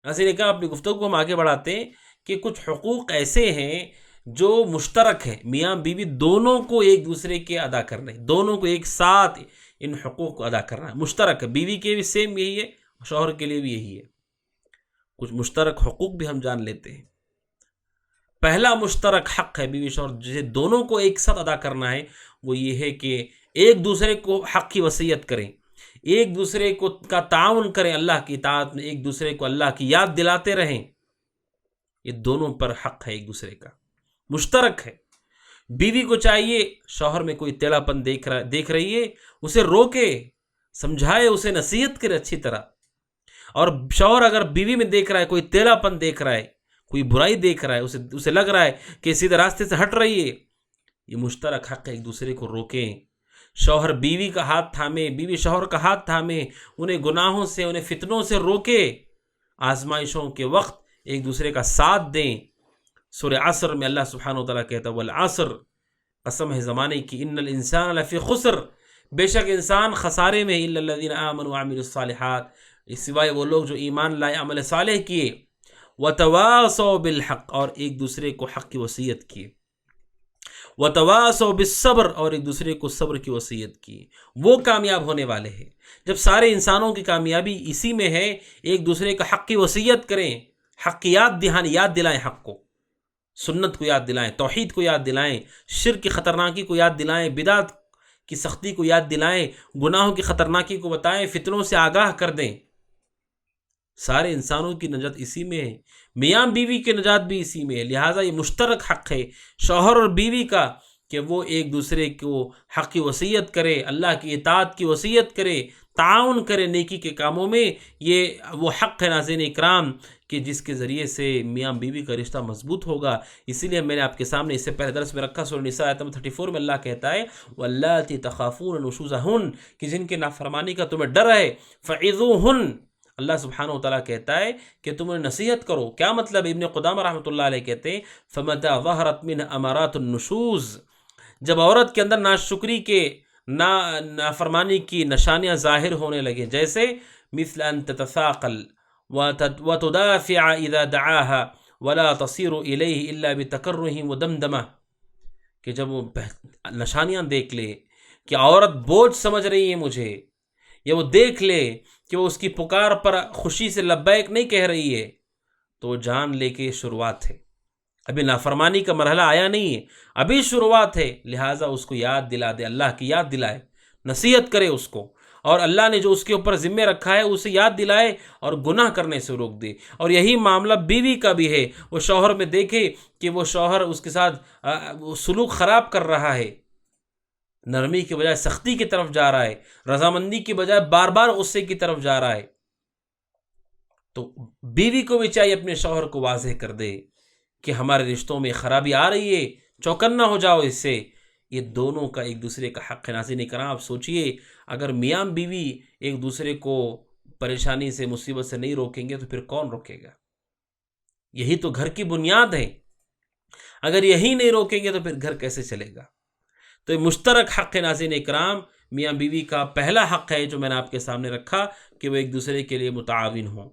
ناظرین کرام، اپنی گفتگو کو ہم آگے بڑھاتے ہیں کہ کچھ حقوق ایسے ہیں جو مشترک ہیں، میاں بیوی دونوں کو ایک دوسرے کے ادا کرنے، دونوں کو ایک ساتھ ان حقوق کو ادا کرنا ہے، مشترک ہے۔ بیوی کے بھی سیم یہی ہے، شوہر کے لیے بھی یہی ہے۔ کچھ مشترک حقوق بھی ہم جان لیتے ہیں۔ پہلا مشترک حق ہے بیوی شوہر جسے دونوں کو ایک ساتھ ادا کرنا ہے، وہ یہ ہے کہ ایک دوسرے کو حق کی وصیت کریں، ایک دوسرے کو کا تعاون کریں، اللہ کی اطاعت میں ایک دوسرے کو اللہ کی یاد دلاتے رہیں۔ یہ دونوں پر حق ہے ایک دوسرے کا، مشترک ہے۔ بیوی کو چاہیے شوہر میں کوئی ٹیڑھا پن دیکھ رہی ہے، اسے روکے، سمجھائے، اسے نصیحت کرے اچھی طرح۔ اور شوہر اگر بیوی میں دیکھ رہا ہے کوئی ٹیڑھا پن دیکھ رہا ہے، کوئی برائی دیکھ رہا ہے، اسے لگ رہا ہے کہ سیدھے راستے سے ہٹ رہی ہے، یہ مشترک حق ہے، ایک دوسرے کو روکیں۔ شوہر بیوی کا ہاتھ تھامے، بیوی شوہر کا ہاتھ تھامے، انہیں گناہوں سے، انہیں فتنوں سے روکے، آزمائشوں کے وقت ایک دوسرے کا ساتھ دیں۔ سورہ عصر میں اللہ سبحانہ و تعالیٰ کہتا ہے والعصر، قسم ہے زمانے کی، ان الانسان لفی خسر، بے شک انسان خسارے میں، الا الذین آمنوا وعملوا الصالحات، سوائے وہ لوگ جو ایمان لائے، عمل صالح کیے، وتواصوا بالحق، اور ایک دوسرے کو حق کی وصیت کی، وتواصوا بالصبر، اور ایک دوسرے کو صبر کی وصیت کی، وہ کامیاب ہونے والے ہیں۔ جب سارے انسانوں کی کامیابی اسی میں ہے، ایک دوسرے کا حق کی وصیت کریں، حق کی یاد دلائیں، حق کو، سنت کو یاد دلائیں، توحید کو یاد دلائیں، شرک کی خطرناکی کو یاد دلائیں، بدعت کی سختی کو یاد دلائیں، گناہوں کی خطرناکی کو بتائیں، فتنوں سے آگاہ کر دیں۔ سارے انسانوں کی نجات اسی میں ہے، میاں بیوی کی نجات بھی اسی میں ہے۔ لہٰذا یہ مشترک حق ہے شوہر اور بیوی کا کہ وہ ایک دوسرے کو حق کی وصیت کرے، اللہ کی اطاعت کی وصیت کرے، تعاون کرے نیکی کے کاموں میں۔ یہ وہ حق ہے ناظرین اکرام کہ جس کے ذریعے سے میاں بیوی کا رشتہ مضبوط ہوگا۔ اسی لیے میں نے آپ کے سامنے اس سے پہلے درس میں رکھا، سورہ نساء آیت نمبر 34 میں اللہ کہتا ہے واللاتی تخافون نشوزہن، کہ جن کے نافرمانی کا تمہیں ڈر ہے، فعظوہن، اللہ سبحانہ وتعالیٰ کہتا ہے کہ تم انہیں نصیحت کرو۔ کیا مطلب؟ ابن قدامہ رحمۃ اللہ علیہ کہتے ہیں فمتى ظہرت من امارات النشوز، جب عورت کے اندر ناشکری کے، نافرمانی کی نشانیاں ظاہر ہونے لگے، جیسے مثل ان تتثاقل وتدافع اذا دعاها ولا تصير الیہ الا بتکرہ ودمدمہ، کہ جب وہ نشانیاں دیکھ لے کہ عورت بوجھ سمجھ رہی ہے مجھے، یا وہ دیکھ لے کہ وہ اس کی پکار پر خوشی سے لبیک نہیں کہہ رہی ہے، تو وہ جان لے کے شروعات ہے، ابھی نافرمانی کا مرحلہ آیا نہیں ہے، ابھی شروعات ہے۔ لہٰذا اس کو یاد دلا دے، اللہ کی یاد دلائے، نصیحت کرے اس کو، اور اللہ نے جو اس کے اوپر ذمہ رکھا ہے اسے یاد دلائے اور گناہ کرنے سے روک دے۔ اور یہی معاملہ بیوی کا بھی ہے، وہ شوہر میں دیکھے کہ وہ شوہر اس کے ساتھ سلوک خراب کر رہا ہے، نرمی کی بجائے سختی کی طرف جا رہا ہے، رضامندی کی بجائے بار بار غصے کی طرف جا رہا ہے، تو بیوی کو بھی چاہیے اپنے شوہر کو واضح کر دے کہ ہمارے رشتوں میں خرابی آ رہی ہے، چوکنا ہو جاؤ اس سے۔ یہ دونوں کا ایک دوسرے کا حق ہے۔ ناظرین کرام، آپ سوچئے اگر میاں بیوی ایک دوسرے کو پریشانی سے، مصیبت سے نہیں روکیں گے تو پھر کون روکے گا؟ یہی تو گھر کی بنیاد ہے، اگر یہی نہیں روکیں گے تو پھر گھر کیسے چلے گا؟ تو یہ مشترک حق ہے ناظرین اکرام، میاں بیوی کا پہلا حق ہے جو میں نے آپ کے سامنے رکھا کہ وہ ایک دوسرے کے لیے متعاون ہوں۔